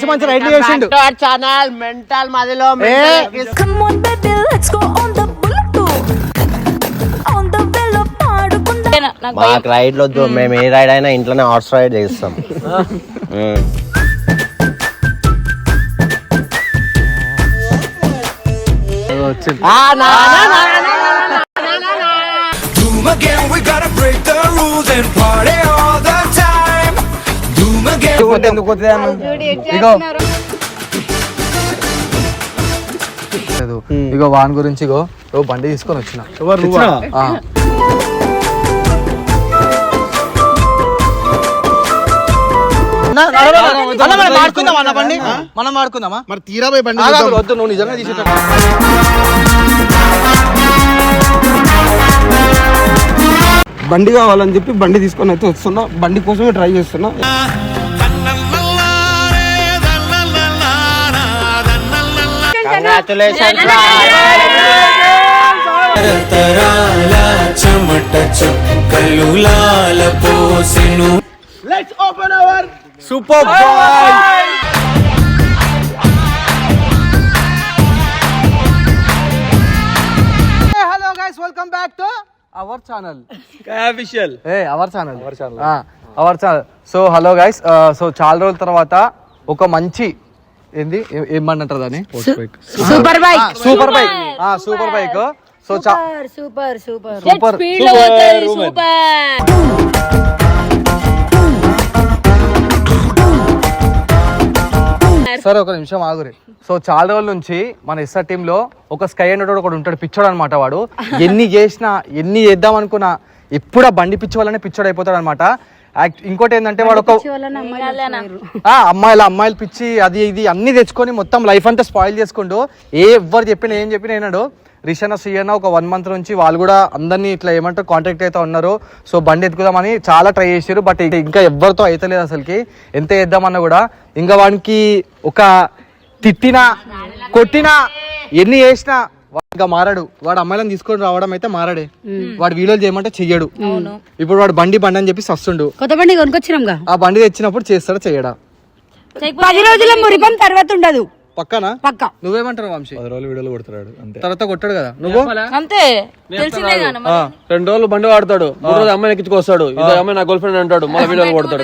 మంచి రైట్ చేసిండు channel mental మదిలో మాకు రైడ్ వద్దు, మేము ఏ రైడ్ అయినా ఇంట్లోనే హార్స్ రైడ్ చేస్తాం. ఇగో వాన్ గురించి ఇగో బండి తీసుకొని వచ్చిన మనం ఆడుకుందామా మరి తీరా పోయి బండి వద్దు, నువ్వు నిజంగా తీసేట బండి కావాలని చెప్పి బండి తీసుకొని అయితే వస్తున్నా, బండి కోసమే ట్రై చేస్తున్నా. Let's open our Super Bowl. Hey, hello guys, welcome back to our channel. Official. Hey, our channel. Our channel. So hello guys, so చాలా రోజుల తర్వాత ఒక మంచి ఏంది ఏమంటారు దాన్ని super bike super bike. So super సరే ఒక నిమిషం ఆగురి. సో చాలా రోజుల నుంచి మన ఎస్ఆర్ టీమ్ లో ఒక స్కై అనేటోడు ఒకడు ఉంటాడు, పిచ్చోడు అనమాట. వాడు ఎన్ని చేసినా ఎన్ని చేద్దాం అనుకున్నా ఎప్పుడా బండి పిచ్చి వల్లనే పిచ్చోడు అయిపోతాడు అనమాట. ఇంకోటి ఏంటంటే వాడు ఒక అమ్మాయిలు పిచ్చి అది ఇది అన్ని తెచ్చుకొని మొత్తం లైఫ్ అంతా స్పాయిల్ చేసుకుంటూ ఎవరు చెప్పినా ఏం చెప్పినా ఏనాడు. రిషానా శ్రీయన్న ఒక 1 month నుంచి వాళ్ళు కూడా అందరినీ ఇట్లా ఏమంటారు కాంటాక్ట్ అయితే ఉన్నారు. సో బండి ఎత్తుకుదామని చాలా ట్రై చేశారు, బట్ ఇంకా ఎవరితో అయితలేదు అసలుకి. ఎంత చేద్దామన్నా కూడా ఇంకా వానికి ఒక తిట్టినా కొట్టినా ఎన్ని చేసినా ఇంకా మారాడు. వాడు అమ్మాయిలను తీసుకొని రావడం అయితే మారాడే. వాడు వీడియోలు చేయమంటే చెయ్యడు. ఇప్పుడు వాడు బండి అని చెప్పి వస్తుండు. కొత్త బండి కొనుకొచ్చినాం, ఆ బండి తెచ్చినప్పుడు చేస్తాడా చెయ్యడా? 10 రోజుల మురిపం తర్వాత ఉండదు పక్కనా? పక్క. నువ్వేమంటారు వంశీ? 10 రోజులు వీడియోలు కొడతాడు అంతే, తర్వాత కొట్టాడు కదా నువ్వు అంతే. 2 రోజులు బండి వాడతాడు, 3 రోజులు అమ్మాయి ఎక్కించుకొస్తాడు, ఇదో అమ్మాయి నా గర్ల్ ఫ్రెండ్ అంటాడు, మళ్ళీ వీడియోలు కొడతాడు.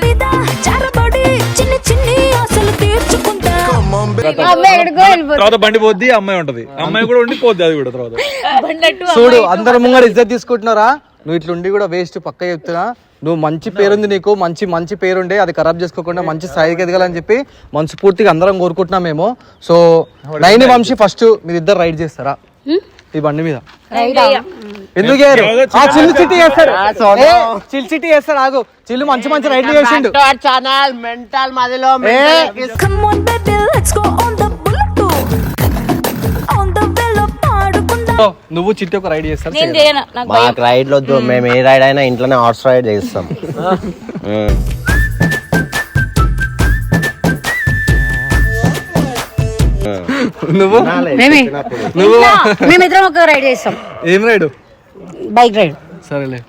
తర్వాత బండి పోద్ది, అమ్మాయి ఉంటది, అమ్మాయి కూడా ఉండి పోద్ది, అది కూడా తర్వాత. చూడు అందరు ముంగడు ఇజ్జత్ తీసుకుంటున్నారా? నువ్వు ఇట్లుండి కూడా వేస్ట్. పక్క చెప్తున్నా, నువ్వు మంచి పేరుంది, నీకు మంచి పేరుండే, అది ఖరాబ్ చేసుకోకుండా మంచి స్థాయికి ఎదగాలని చెప్పి మనస్ఫూర్తిగా అందరం కోరుకుంటున్నాం మేము. సో నైని వంశీ ఫస్ట్ మీరిద్దరు రైడ్ చేస్తారా ఈ బండి మీద? ఎందుకు చిల్లు చిట్టి చేస్తాడు. ఆగు, చిల్లు మంచి రైడ్ చేసిండు. ఛానల్ మెంటల్ మదిలో నువ్వు చిట్టి ఒక రైడ్ చేస్తారు. మాకు రైడ్ వద్దు, మేము ఏ రైడ్ అయినా ఇంట్లోనే హార్స్ రైడ్ చేస్తాం. నువ్వు మేమిద్దరం ఒక రైడ్ చేస్తాం. ఏం రైడ్? Bike ride. సరేలే,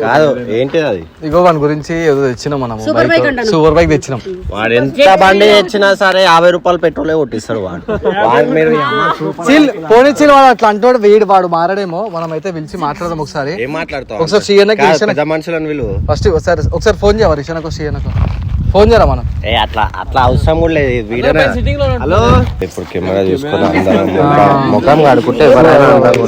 కాదు ఏంటి అది? ఇగో వాని గురించి ఏదో తెచ్చినాం మనం, సూపర్ బైక్ తెచ్చినాం. వాడు ఎంత బండి తెచ్చినా సరే 50 రూపాయలు పెట్రోలే కొట్టిస్తాడు వాడు. పోనీ చిల్ వాడు అట్లా అంటాడు. వాడు మారాడేమో. మనం అయితే పిలిచి మాట్లాడదాం ఒకసారి. ఏం మాట్లాడతాం? ఒకసారి శ్రీయన్నకి మనుషులను విలువ ఫస్ట్ ఒకసారి ఫోన్ చేయవా? రిషానకు శ్రీయన్నకు ఫోన్ చేయరా మనం? అట్లా అవసరం కూడా లేదు. వీడియో హలో, ఇప్పుడు కెమెరా చూసుకొని అందరం ముఖం కడుకుంటే ఎవరైనా ఉంటారు.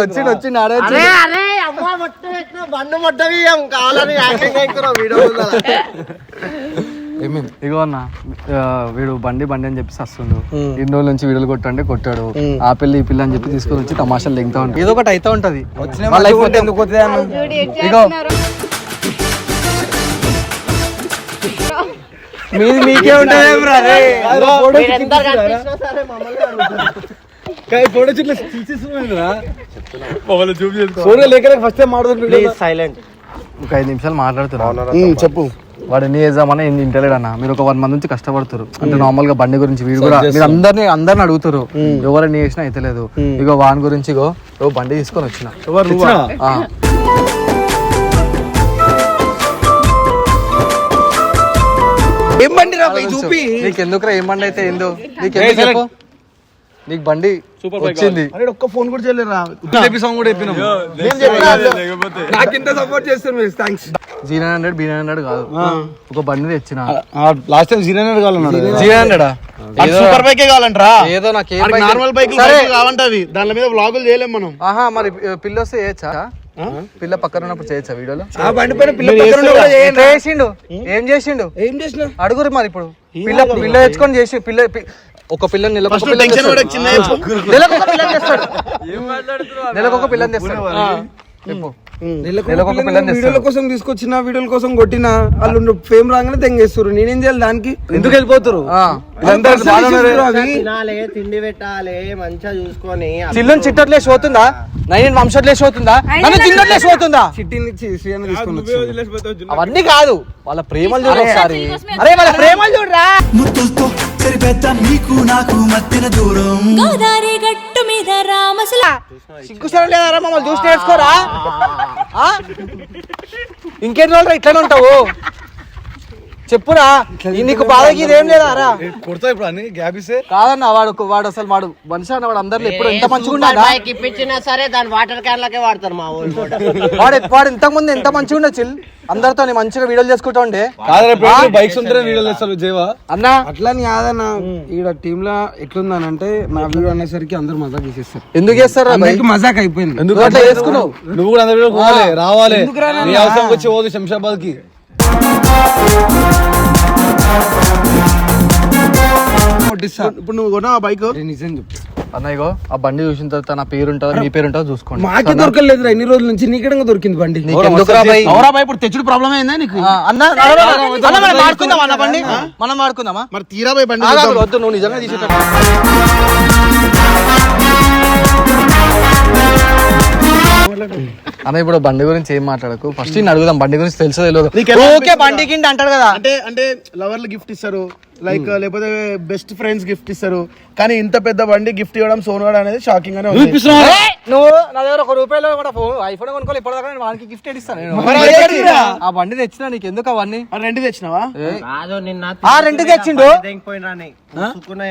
వచ్చిండు బండి మొట్టవి కావాలని వీడియో. ఇగో అన్న, వీడు బండి అని చెప్పి వస్తుండు. ఇన్ని రోజుల నుంచి వీడియోలు కొట్టాడు. ఆ పిల్ల ఈ పిల్ల అని చెప్పి తీసుకొని వచ్చి తమాషాలు దిగుతా ఉంటాడు. ఏదో ఒకటి అయితే ఉంటది. ఇగో మీకే ఉంటది. సైలెంట్. ఒక 5 నిమిషాలు మాట్లాడుతున్నా. చెప్పు. వాడు ఎన్ని చేద్దామని ఎన్ని ఇంటలేడు అన్న. మీరు ఒక 1 month నుంచి కష్టపడతారు అంటే నార్మల్ గా బండి గురించి వీడు కూడా మీరు అందరిని అడుగుతారు, ఎవరని చేసినా అయితే లేదు. ఇగో వాని గురించి ఇగో బండి తీసుకొని వచ్చిన. ఏం బండి రా చూపి. నీకెందుకురా ఏం బండి అయితే ఏందో నీకెందుకు చెప్పు. నీకు బండి వచ్చింది. ఒక్క ఫోన్ కూడా చేయలేరా? సాంగ్ కూడా చెప్పినాం. నాకింత సపోర్ట్ చేస్తారు మీరు. థ్యాంక్స్. G900 B900 కాదు, ఒక బండి తెచ్చిన. లాస్ట్ టైం G900 కావాలన్నాడు. G900 super bike కావాలంటరా? ఏదో నాకు నార్మల్ బైక్ కావంటవి, దాని మీద వ్లాగులు చేయలేం మనం. ఆహా మరి పిల్ల వస్తే చేయొచ్చా? పిల్ల పక్కన ఉన్నప్పుడు చేయొచ్చా వీడియోలో? ఆ బండి పైన పిల్ల చేసిండు. ఏం చేసిండు అడుగురు మరి. ఇప్పుడు పిల్ల తెచ్చుకొని చేసి ఒక పిల్లని నెలకు ఒక పిల్లని తెస్తాడు. వీడియోల కోసం తీసుకొచ్చిన, వీడియోల కోసం కొట్టిన వాళ్ళు ఫేమ్ రాగానే తెంగేస్తారు. నేనేం చేయాలి దానికి? ఎందుకు వెళ్ళిపోతారు? తిండి పెట్టాలి మంచిగా చూసుకొని. చిల్లుని చిట్టట్లేసి పోతుందా? నైన్ వంశట్లేసి పోతుందా? నన్ను తిన్నట్లేసి పోతుందా? అవన్నీ కాదు, వాళ్ళ ప్రేమలు చూడు ఒకసారి. అరే వాళ్ళ ప్రేమలు చూడరా. ముత్తులతో సరిపెద్ద నీకు నాకు మధ్యన దూరం గోదారి గట్టు మీద రామసుల సిగ్గుసరం లేదారా? మమ్మల్ని చూసి నేర్చుకోరా. ఇంకెన్ని రోజులు ఇట్లానే ఉంటావు? చెప్పురా, నీకు బాధకి ఇదేం లేదా? కాదన్న వాడు అసలు మనిషి అన్న వాడు అందరిలో ఎప్పుడు ఎంత మంచిగా ఇప్పించినా సరే దాని వాటర్ క్యాన్ లకే వాడతారు మా ఊరు. వాడు ఇంతకు ముందు ఎంత మంచిగా ఉండే చిల్, అందరితో మంచిగా వీడియోలు చేసుకుంటా ఉండే. బైక్స్ ఉంటే వీడియోలు చేస్తారు జేవా అన్న. అట్లా కాదన్న, ఈడ టీమ్ లా ఎట్లుందనంటే నా వీడియో అనేసరికి అందరు మజాక్ చేసేస్తారు. ఎందుకు చేస్తారు? మజాక్ అయిపోయింది. అట్లా చేసుకున్నావు నువ్వు కూడా అందరూ రావాలి. నీ అవసరం వచ్చి పోదు శంషాబాద్ కి. ఇప్పుడు నువ్వు కొన్నా బైక్ నిజం చెప్పు అన్న. ఇగో ఆ బండి చూసిన తర్వాత నా పేరు ఉంటుందా మీ పేరు ఉంటుందో చూసుకోండి. మాకే దొరకలేదు ఇన్ని రోజుల నుంచి, నీకెడంగా దొరికింది బండి. ఇప్పుడు తెచ్చుడు ప్రాబ్లం ఏందా నీకు? మాడుకుందామా బండి? మనం మాడుకుందామా? మరి తీరాబాయ్ బండి వద్దు, నువ్వు నిజంగా తీసేటా. అన్న ఇప్పుడు బండి గురించి ఏం మాట్లాడకు, ఫస్ట్ నేను అడుగుదాం. బండి గురించి తెలుసో తెలియదు. ఓకే బండి కింద అంటాడు కదా, అంటే లవర్లు గిఫ్ట్ ఇస్తారు, లైక్ లేకపోతే బెస్ట్ ఫ్రెండ్స్ గిఫ్ట్ ఇస్తారు. కానీ ఇంత పెద్ద బండి గిఫ్ట్ ఇవ్వడం సోనుగాడు అనేది షాకింగ్ గానే ఉంది. నువ్వు నా దగ్గర ₹1 ఐఫోన్ కొనుక్కోవాలి, ఇప్పటిదాకా నేను వానికి గిఫ్ట్ ఇస్తాను. ఆ బండి తెచ్చినా నీకు ఎందుకు అవన్నీ? రెంట్ తెచ్చినావా? రెంట్ తెచ్చిండు.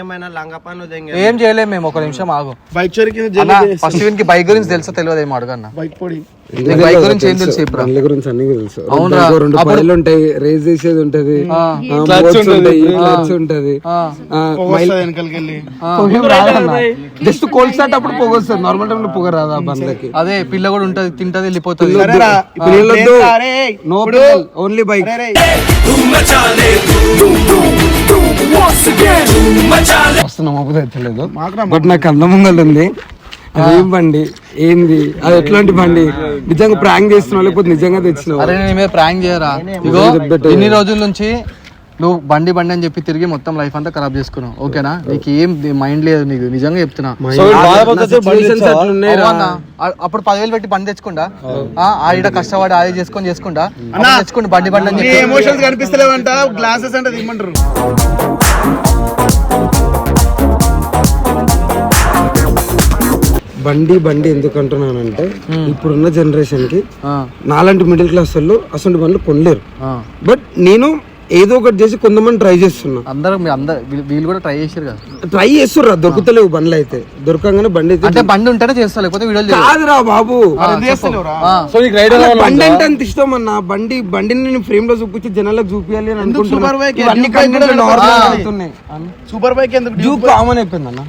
ఏమైనా లంగపాను ఏం చేయలేము మేము. ఒక నిమిషం ఆగు. బైక్ చోరీకి ఫస్ట్ వీనికి బైక్ గురించి తెలుసా తెలియదు? ఏమో అడగన్నా. బైక్ పొడి బైక్ గురించి ఏం తెలుసు? బండ్ల గురించి అన్ని తెలుసు. అవునా? 2 పైలు ఉంటాయి, రేస్ చేసేది ఉంటది, ఉంటది, జస్ట్ కోల్డ్ స్టార్ట్ అప్పుడు పొగ వస్తుంది. నార్మల్ టైం లో పొగ రాదు ఆ బండ్లకి. అదే పిల్ల కూడా ఉంటది, తింటది, వెళ్ళిపోతుంది. No only bike. వస్తున్నాం అప్పుడు తెచ్చలేదు, బట్ నాకు అందమంగల్ ఉంది. అదేం బండి ఏంది? అది ఎట్లాంటి బండి? నిజంగా ప్రాంక్ చేస్తున్నావు లేకపోతే నిజంగా తెచ్చినావు? అరే నేను మీద ప్రాంక్ చేయరా? ఇగో ఇన్ని రోజుల నుంచి నువ్వు బండి అని చెప్పి తిరిగి మొత్తం లైఫ్ అంతా ఖరాబ్ చేసుకున్నావు. ఓకేనా? నీకు ఏం మైండ్ లేదు, నీకు నిజంగా చెప్తున్నా. అప్పుడు 10,000 పెట్టి బండి తెచ్చుకుంటా, ఆడ కష్టపడి ఆది చేసుకుంటా తెచ్చుకుంటా బండి అని చెప్పి. ఎమోషన్స్ కనిపిస్తలేవంట, గ్లాసెస్ అంటే ఇమ్మంటారు. బండి ఎందుకు అంటున్నానంటే, ఇప్పుడున్న జనరేషన్ కి నాలాంటి మిడిల్ క్లాస్ వాళ్ళు అసలు బండ్లు కొనలేరు. బట్ నేను ఏదో ఒకటి చేసి కొంతమంది ట్రై చేస్తున్నా. అందరూ వీళ్ళు కూడా ట్రై చేసారు కదా? ట్రై చేస్తుర్రా, దొరుకుతలేవు బండ్లు. అయితే దొరకంగానే బండి అంటే బండి ఉంటేనే చేస్తా, లేకపోతే వీడియో కాదురా బాబు. బండి అంటే అంత ఇష్టం అన్న. బండిని నేను ఫ్రేమ్ లో చూపించి జనాలకు చూపించాలి అని అనుకుంటున్నా. సూపర్ బైక్ ఎందుకు కామన్ అయిపోయింది అన్న.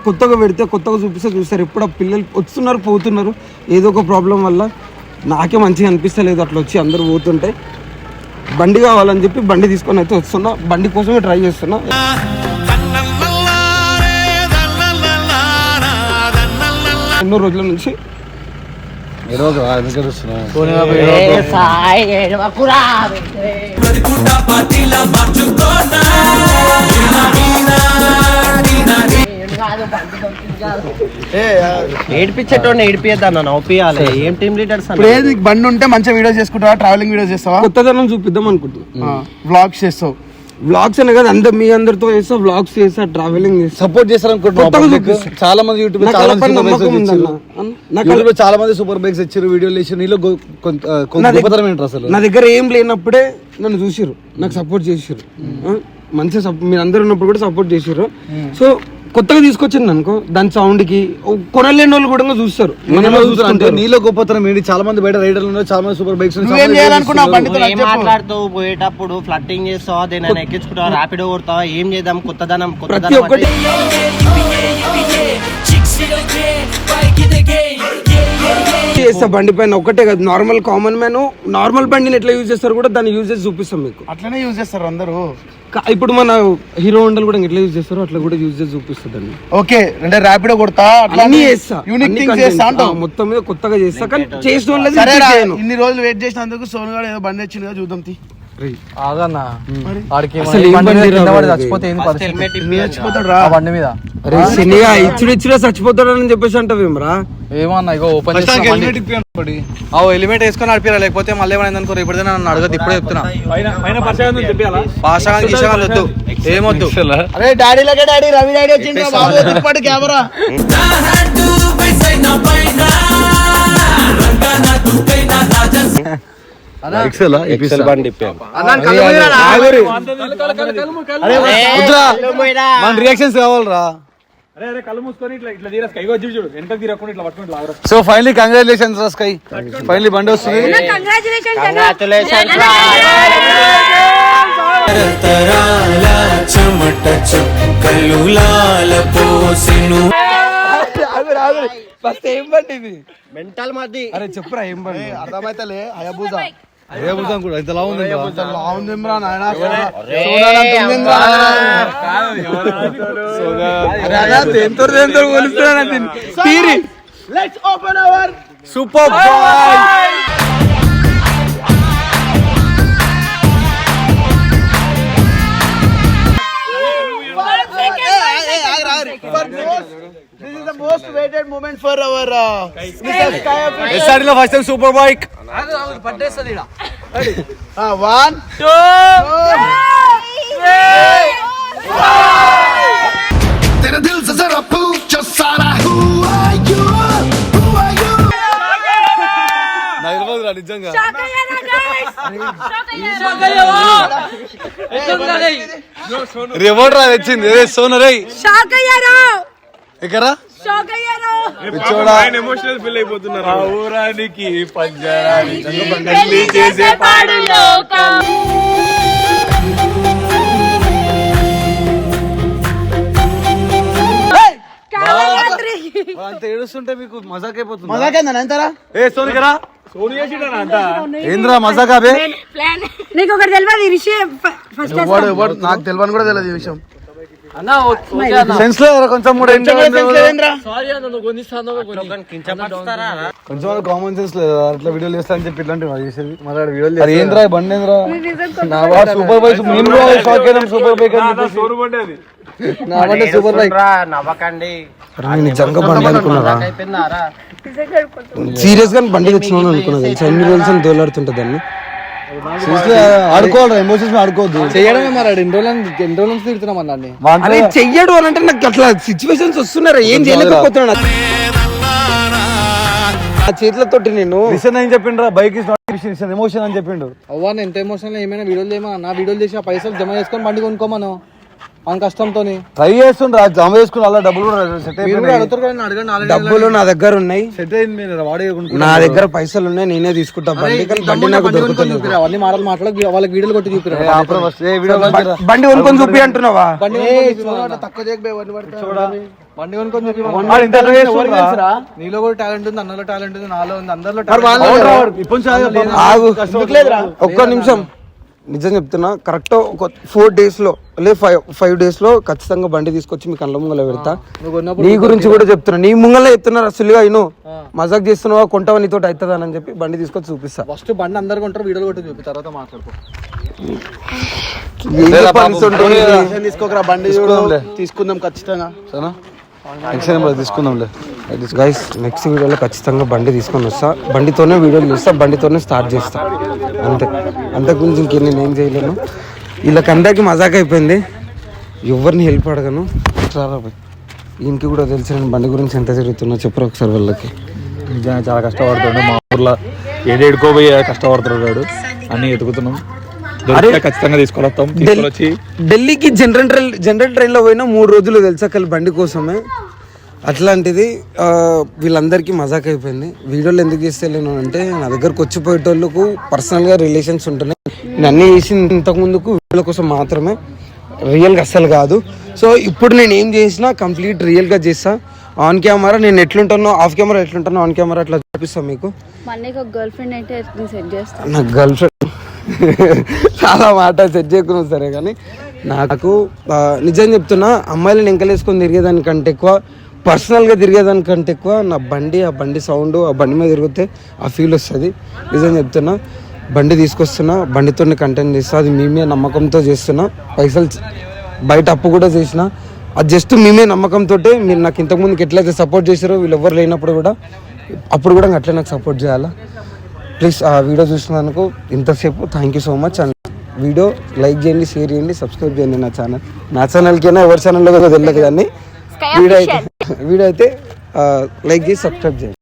కొత్తగా పెడితే కొత్తగా చూపిస్తే చూస్తారు. ఎప్పుడు పిల్లలు వస్తున్నారు పోతున్నారు, ఏదో ఒక ప్రాబ్లం వల్ల నాకే మంచిగా అనిపిస్తలేదు. అట్లా వచ్చి అందరు పోతుంటే బండి కావాలని చెప్పి బండి తీసుకొని అయితే వస్తున్నా. బండి కోసమే ట్రై చేస్తున్నా. ఎన్నో రోజుల నుంచి ఏడిపించేటోడిని ఏడిపియద్దా నవ్వుపియాలి ఏం టీమ్ లీడర్స్ ఇప్పుడు ఏది నీకు బండి ఉంటే మంచిగా వీడియోస్ చేసుకుంటావా, ట్రావెలింగ్ వీడియోస్ చేస్తావా, కొత్తదనం చూపిద్దాం అనుకుంటున్నా. వ్లాగ్స్ చేస్తావు, వ్లాగ్స్ అనే కదా మీ అందరితో చేస్తా, వ్లాగ్స్ చేస్తా, ట్రావెలింగ్ చేస్తా. సపోర్ట్ చేస్తారు అనుకుంటున్నా. చాలా మంది యూట్యూబ్ నాకు వాళ్ళపై నమ్మకం ఉందన్న. నాకు చాలా మంది సూపర్ బైక్స్ ఇచ్చారు, వీడియోలు ఇచ్చారు. నీలో గొప్పతనం ఏంటి అసలు? నా దగ్గర ఏం లేనప్పుడే నన్ను చూసిర్రు, నాకు సపోర్ట్ చేసిర్రు. మంచిగా మీరు అందరు ఉన్నప్పుడు కూడా సపోర్ట్ చేసిర్రు. సో కొత్తగా తీసుకొచ్చింది అనుకో, దాని సౌండ్ కి కొనలేని వాళ్ళు కూడా చూస్తారు. నీలో గొప్పతనం ఏంటి? చాలా మంది బయట రైడర్లు ఉన్నారు, చాలా మంది సూపర్ బైక్స్ మాట్లాడుతావు పోయేటప్పుడు ఫ్లట్టింగ్ చేస్తావా, దేని ఎక్కించుకుంటావా, ర్యాపిడో కొడతావా, ఏం చేద్దాం కొత్తదనం ప్రతి ఒక్కటి చేస్తా బండి పైన. ఒకటే కదా నార్మల్ కామన్ మ్యాన్ నార్మల్ బండిని ఎట్లా యూజ్ చేస్తారు కూడా దాన్ని యూజ్ చేసి చూపిస్తాం మీకు. అట్లనే యూజ్ చేస్తారు అందరూ. ఇప్పుడు మన హీరో హోండాలు కూడా ఎట్లా యూజ్ చేస్తారో అట్లా కూడా యూజ్ చేసి చూపిస్తుంది. ఓకే అంటే ర్యాపిడో కొడతా, అన్ని చేస్తా, యూనిక్ థింగ్స్ చేస్తా అంటావు. మొత్తం మీద కొత్తగా చేస్తా, కానీ చేసిన ఇన్ని రోజులు వెయిట్ చేసినందుకు సోనుగాడు ఏదో బండి వచ్చింది కదా, చూద్దాం తీ. ఆగన్నా వాడికి చచ్చిపోతాడు రా బండి మీద. శనిగా ఇచ్చుడిచ్చుడే చచ్చిపోతాడని చెప్పేసి అంటావేమరా? ఏమన్నా ఇగో ఓపెన్ హెల్మెట్ వేసుకొని నడిపిరా, లేకపోతే మళ్ళీ ఏమైనా అనుకో ఇప్పుడైతే నన్ను అడగదు. ఇప్పుడే చెప్తున్నా, పాషా వద్దు, ఏమొద్దు. అరే డాడీ లగే డాడీ, రవి డాడీ వచ్చింది కెమెరా. రియాక్షన్స్ కావాలరా. సో ఫైనలీ కంగ్రాచులేషన్స్ రా స్కై, ఫైనలీ బండి వస్తుంది. చెమట చుక్కలులాల పోసెను. ఏం బండి ఇది? మెంటల్ మధ్య. అరే చెప్పురా ఏం బండి? అర్థమైతేలే హయబూజా కూడా ఇంత లా ఉంది. Super This is the most waited moment for our Mr. Sky official. SRT లో first time super bike. Ready? 1, 2, 3. तेरा दिल से जरा पूछो सारा who are you? Who are you? నాకు తెలియదు రా నిజంగా. రిమోట్ రా వచ్చింది సోను రై. షాక్ అయ్యారు, ఎక్కరా షాక్ అయ్యారు. ఎమోషనల్ ఫీల్ అయిపోతున్నారు. ఆ ఊరానికి పెళ్లి చేసే పాడు లోకం. కాళరాత్రి అంత ఏడుస్తుంటే మీకు మజాక్ అయిపోతుంది. మజాకేందా ఎంతరా? ఏ సోను కరా ఏంద్రా మజాకా బే? నీకు ఒకటి తెలియదు ఈ విషయం. ఫస్ట్ నాకు తెలియని కూడా తెలియదు ఈ విషయం. సెన్స్ లో కొంచెం కూడా కొంచెం కామన్ సెన్స్ లేదు. అట్లా వీడియోలు చేస్తా అని చెప్పి ఇట్లాంటి చేసేది. మరి వీడియోలు ఏంద్రా బండి ఏంద్రా సూపర్ బైక్. మేము షాక్ అయినాం సూపర్ బైక్ అని చెప్పేసి. నా బండి సూపర్ బైక్. నవ్వకండి, నిజంగా బండి అనుకున్నారా? సీరియస్ గా బండి తెచ్చినాను అనుకున్నది. ఎన్ని రోజులు తోలాడుతుంటా దాన్ని. ఆడుకోవాలి, ఎమోషన్స్ ఆడుకోవద్దు. చేయడమే మరి ఎన్ని రోజుల నుంచి తిడుతున్నాం అన్నాన్ని. అరే చెయ్యడు అని అంటే నాకు అట్లా సిచ్యువేషన్స్ వస్తున్నారా, ఏం చేయలేకపోతున్నా ఆ చేతులతోటి. నేను విషయం ఏం చెప్పిండ్రా, బైక్ ఇస్ నాట్ ఎమోషన్ అని చెప్పిండు. అవ్వ ఎంత ఎమోషనల్ ఏమైనా వీడియోలు ఏమో నా వీడియోలు చేసి ఆ పైసలు జమ చేసుకొని బండి కొనుక్కోమను మన కష్టంతో ట్రై చేస్తుండ్రా, జమ చేసుకుని అలా డబ్బులు కూడా సెట్ అడుగుతారు కదా అడగండి. డబ్బులు నా దగ్గర ఉన్నాయి, సెట్ అయింది. వాడే నా దగ్గర పైసలు ఉన్నాయి, నేనే తీసుకుంటా బండి. కానీ బండి నాకు దొరుకుతుంది. అవన్నీ మాటలు మాట్లాడి వాళ్ళకి వీడియోలు కొట్టి చూపిరా. బండి కొనుక్కొని చూపి అంటున్నావా? తక్కువ చేయకపోయి బండి కొనుక్కొని చూపి. నీలో కూడా టాలెంట్ ఉంది, అన్నలో టాలెంట్ ఉంది, నాలో ఉంది, అందరిలో ఆగు, ఒక్క నిమిషం. నిజం చెప్తున్నా, కరెక్ట్ ఒక 4 days లో లేదా 5 days లో ఖచ్చితంగా బండి తీసుకొచ్చి మీ కళ్ళ ముంగల పెడతా. నీ గురించి కూడా చెప్తున్నా, నీ ముంగల చెప్తున్నా. అసలుగా అయినో మజాక్ చేస్తున్నావా, కొంటావా, నీతో అవుతుందా అని చెప్పి బండి తీసుకొచ్చి చూపిస్తా. ఫస్ట్ బండి అందరు కొంటారు, వీడియోలు కొట్టి చూపి, తర్వాత మాట్లాడుకో. తీసుకోకరా బండి తీసుకుందాం ఖచ్చితంగా. తీసుకుందాంలే. గైస్ నెక్స్ట్ వీడియోలో ఖచ్చితంగా బండి తీసుకొని వస్తా, బండితోనే వీడియోలు చేస్తా, బండితోనే స్టార్ట్ చేస్తా, అంతే. అంతకుమించి ఇంకేం నేను ఏం చేయలేను. వీళ్ళకి అందరికీ మజాక్ అయిపోయింది, ఎవరిని హెల్ప్ అడగను. ఈయనకి కూడా తెలిసి నేను బండి గురించి ఎంత తిరుగుతున్నా చెప్పరు ఒకసారి వాళ్ళకి. నిజంగా చాలా కష్టపడుతున్నాడు మా ఊర్లో, ఏడేడుకోబోయి కష్టపడుతున్నాడు, అన్ని ఎతుకుతున్నాం. ఖచ్చితంగా తీసుకొస్తాం. ఢిల్లీకి జనరల్ ట్రైన్లో పోయినా 3 రోజులు తెలుసా కలిసి బండి కోసమే. అట్లాంటిది వీళ్ళందరికీ మజాక్ అయిపోయింది. వీడియోలు ఎందుకు చేస్తలేను అంటే నా దగ్గరకు వచ్చిపోయేటోళ్ళకు పర్సనల్గా రిలేషన్స్ ఉంటున్నాయి. నేను అన్నీ చేసి ఇంతకుముందుకు వీడియోల కోసం మాత్రమే, రియల్గా అస్సలు కాదు. సో ఇప్పుడు నేను ఏం చేసినా కంప్లీట్ రియల్గా చేస్తా. ఆన్ కెమెరా నేను ఎట్లుంటానో, ఆఫ్ కెమెరా ఎట్లుంటానో, ఆన్ కెమెరా అట్లా చూపిస్తాను మీకు. గర్ల్ ఫ్రెండ్ అయితే సెట్ చేస్తాను. నాకు గర్ల్ ఫ్రెండ్ చాలా మాట సెట్ చేయకున్నా సరే, కానీ నాకు నిజం చెప్తున్నా, అమ్మాయిలను ఎంకలేసుకొని తిరిగేదానికంటే ఎక్కువ, పర్సనల్గా తిరిగేదానికంటే ఎక్కువ నా బండి, ఆ బండి సౌండ్, ఆ బండి మీద తిరిగితే ఆ ఫీల్ వస్తుంది. నిజం చెప్తున్నా, బండి తీసుకొస్తున్నా, బండితోనే కంటెంట్ చేస్తా, అది మేమే నమ్మకంతో చేస్తున్నా. పైసలు బయట అప్పు కూడా చేసిన, అది జస్ట్ మేమే నమ్మకంతో. మీరు నాకు ఇంతకుముందుకు ఎట్లయితే సపోర్ట్ చేశారో, వీళ్ళు ఎవరు లేనప్పుడు కూడా, అప్పుడు కూడా అట్లే నాకు సపోర్ట్ చేయాలా. ప్లీజ్ ఆ వీడియో చూసినందుకు ఇంతసేపు thank you so much. And video like చేయండి, షేర్ చేయండి, సబ్స్క్రైబ్ చేయండి నా ఛానల్కైనా ఎవరి ఛానల్లో కూడా తెలియదు, కానీ వీడియో అయితే లైక్ చేసి సబ్స్క్రైబ్ చేయండి.